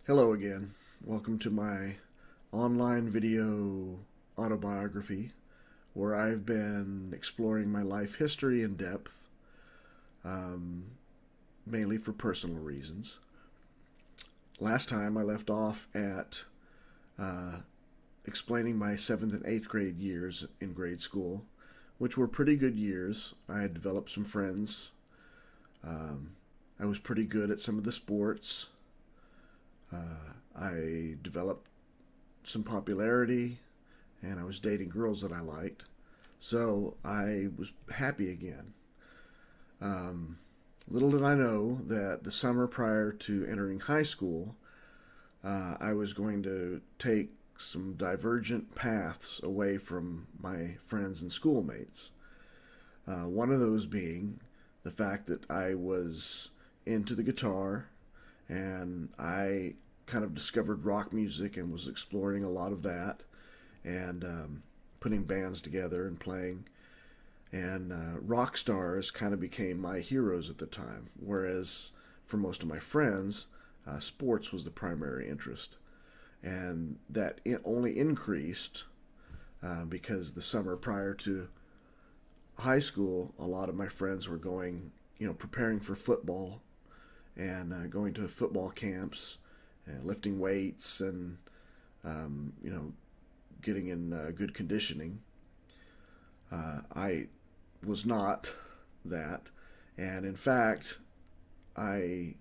Hello again. Welcome to my online video autobiography where I've been exploring my life history in depth, um, mainly for personal reasons. Last time I left off at uh, explaining my 7th and 8th grade years in grade school, which were pretty good years. I had developed some friends. Um, I was pretty good at some of the sports. I developed some popularity, and I was dating girls that I liked. So I was happy again. Um, Little did I know that the summer prior to entering high school, I was going to take some divergent paths away from my friends and schoolmates. One of those being the fact that I was into the guitar, and I kind of discovered rock music and was exploring a lot of that, and putting bands together and playing. And rock stars kind of became my heroes at the time, whereas for most of my friends, sports was the primary interest. And that only increased because the summer prior to high school, a lot of my friends were going, preparing for football and going to football camps, and lifting um, weights, and getting in good conditioning. I was not that, and in fact, I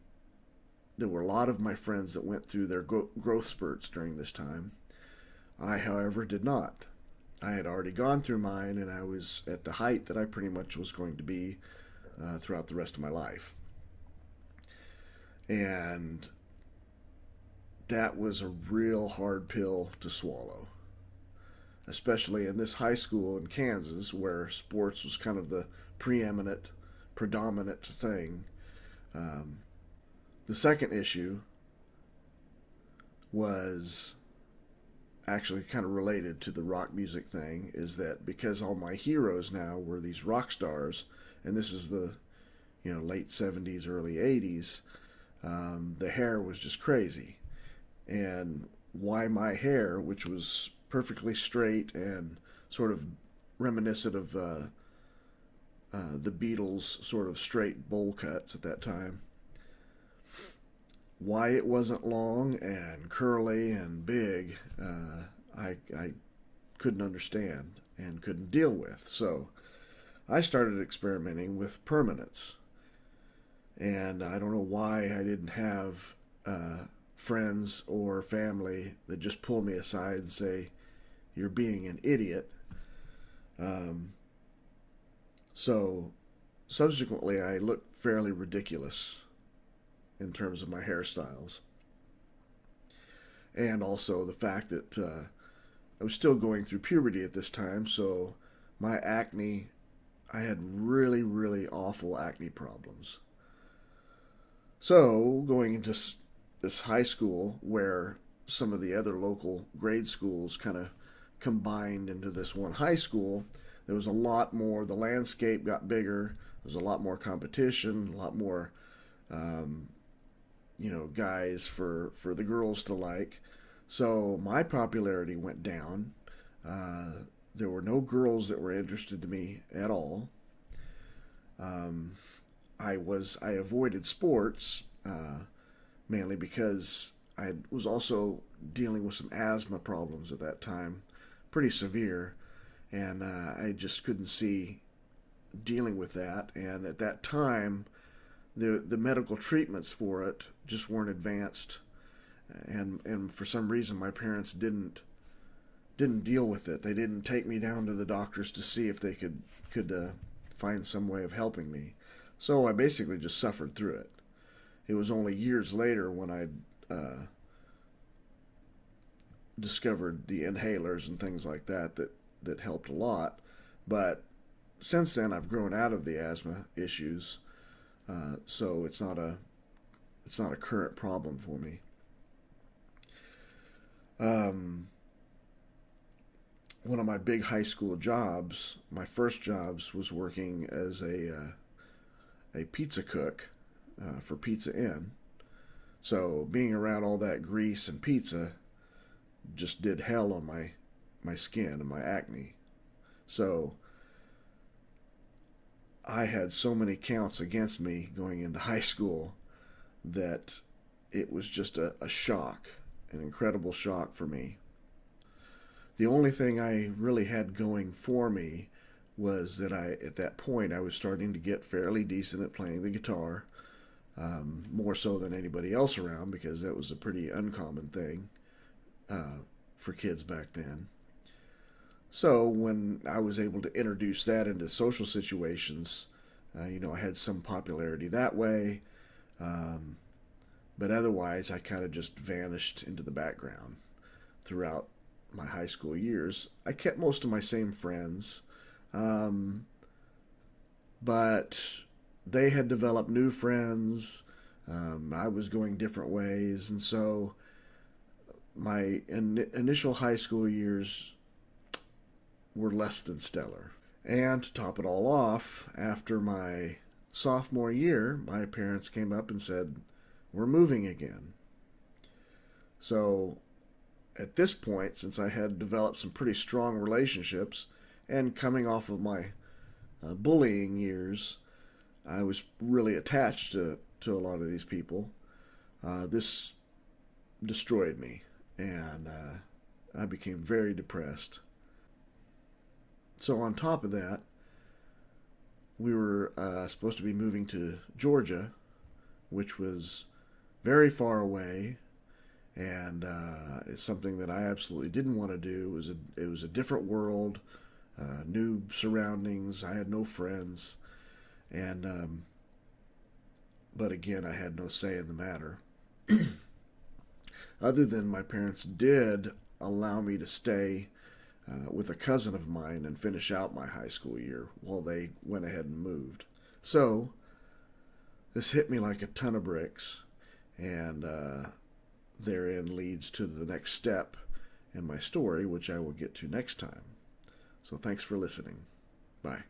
there were a lot of my friends that went through their growth spurts during this time. I, however, did not. I had already gone through mine, and I was at the height that I pretty much was going to be throughout the rest of my life. And that was a real hard pill to swallow, especially in this high school in Kansas where sports was kind of the predominant thing. Um, the second issue was actually kind of related to the rock music thing, is that because all my heroes now were these rock stars, and this is the late 70s, early 80s, the hair was just crazy. And why my hair, which was perfectly straight and sort of reminiscent of the Beatles' sort of straight bowl cuts at that time, why it wasn't long and curly and big, I couldn't understand and couldn't deal with. So I started experimenting with permanence. And I don't know why I didn't have friends or family that just pull me aside and say, "You're being an idiot." Um, so subsequently, I looked fairly ridiculous in terms of my hairstyles. And also the fact that I was still going through puberty at this time, so my acne, I had really, really awful acne problems. So, going into this high school where some of the other local grade schools kind of combined into this one high school, there was a lot more, the landscape got bigger, there was a lot more competition, a lot more, um, guys for the girls to like. So, my popularity went down. Uh, there were no girls that were interested in me at all. Um, I avoided sports mainly because I was also dealing with some asthma problems at that time, pretty severe, and I just couldn't see dealing with that. And at that time, the medical treatments for it just weren't advanced, and for some reason my parents didn't deal with it. They didn't take me down to the doctors to see if they could find some way of helping me. So I basically just suffered through it. It was only years later when I discovered the inhalers and things like that helped a lot. But since then, I've grown out of the asthma issues, so it's not a current problem for me. Um, One of my big high school jobs, my first jobs, was working as a pizza cook for Pizza Inn. So being around all that grease and pizza just did hell on my skin and my acne. So I had so many counts against me going into high school that it was just a shock, an incredible shock for me. The only thing I really had going for me was that at that point, I was starting to get fairly decent at playing the guitar, more so than anybody else around because that was a pretty uncommon thing for kids back then. So when I was able to introduce that into social situations, I had some popularity that way. But otherwise, I kind of just vanished into the background throughout my high school years. I kept most of my same friends, but they had developed new friends. I was going different ways, and so my initial high school years were less than stellar. And to top it all off, after my sophomore year, my parents came up and said, "We're moving again." So at this point, since I had developed some pretty strong relationships and coming off of my bullying years, I was really attached to a lot of these people. This destroyed me, and I became very depressed. So on top of that, we were supposed to be moving to Georgia, which was very far away, and it's something that I absolutely didn't want to do. It was a different world, new surroundings. I had no friends, and but again, I had no say in the matter. Other than my parents did allow me to stay with a cousin of mine and finish out my high school year while they went ahead and moved. So this hit me like a ton of bricks, and therein leads to the next step in my story, which I will get to next time. So thanks for listening. Bye.